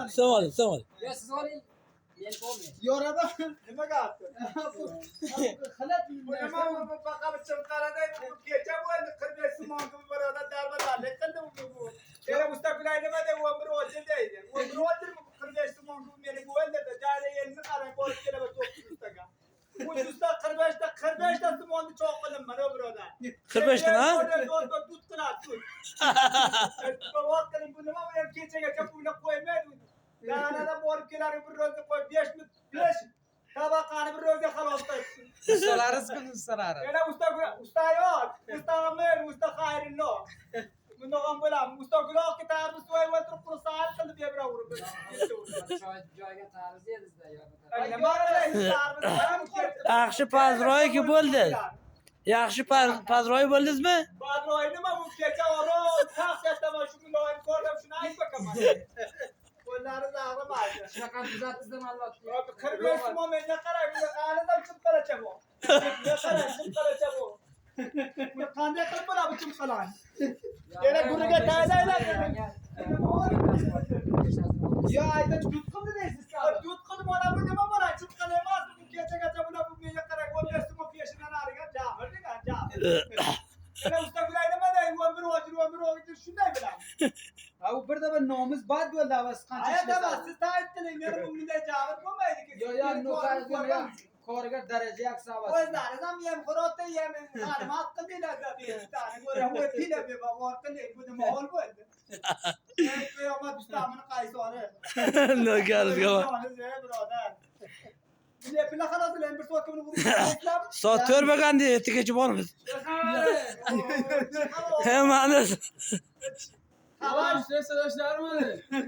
سوال Yorada nima gapti? Xalat nima faqat chimqarada kecha bo'ldi 45 ming baroda darbadarlik qildim bu. Era mustaqilay nima deb umr o'ldi deydi. Umr o'ldi 45 ming meni bo'ldi da jari elni qarang bo'lib kelib 900 taga. Bu usta 45 ta simonni cho'q qildim mana biroda. 45 ta ha? Tut qiladi. Vaqt qiling bu nima bu kechagacha pulni qo'ymaydi. Yanada borib kelar bir ro'zga qo'y 5 tabaqani bir ro'zga xalos qilsin. Ustalari. Yana usta yo'q. Usta amen, usta xayrilla. Bunda ham bo'lam. Usta guloq ketardi, so'yib o'tirib qursal qilib bebra urib. Joyga tariz yedizda Nima qilaysiz? Yaxshi pazroyki bo'ldi. Yaxshi pazroy bo'ldingizmi? Badroy nima bu kecha oro taxtama shu guloqni ko'rdim, shuni aytib bakaman. Qo'llari zag'rimaydi. Shunaqa tuzatdizmi Alloh? 45 ming menga qarang, bu qanidan chimqaracha bu. Ya qarang, chimqaracha bu. Bu qanday qilib bo'ladi chimqalan? Yana guriga taydaylar. Yo, ayta dud qildi deysiz. Dud qildi mana bu nima bo'ladi? Chimqal emas, bu kechagacha buni bu menga qarang, 15 ming peshidan arigan jahil degan jahil. Yana usta gulay nima deydi? Umr o'g'ir shunday bilan. Ha u birda bir nomus bad bo'ldi avas qancha Aytama, siz ta'kidlang, meni bunday jahil bo'lmaydi. Yo koriga daraja yaksa avas. O'zlariz ham yem xurotda yem xizmat qildilar da bertani ko'ra o'tdilar be bor qilib bu nima hol bo'ldi. Qiyomat ustamini qaysori. Navkarga bor. Birodar. Bile pila xalaslar bir soat buni Soat 4 bo'lganda ertagacha bormiz. He, ma'nosi. Xabar Siz so'rashlarmi?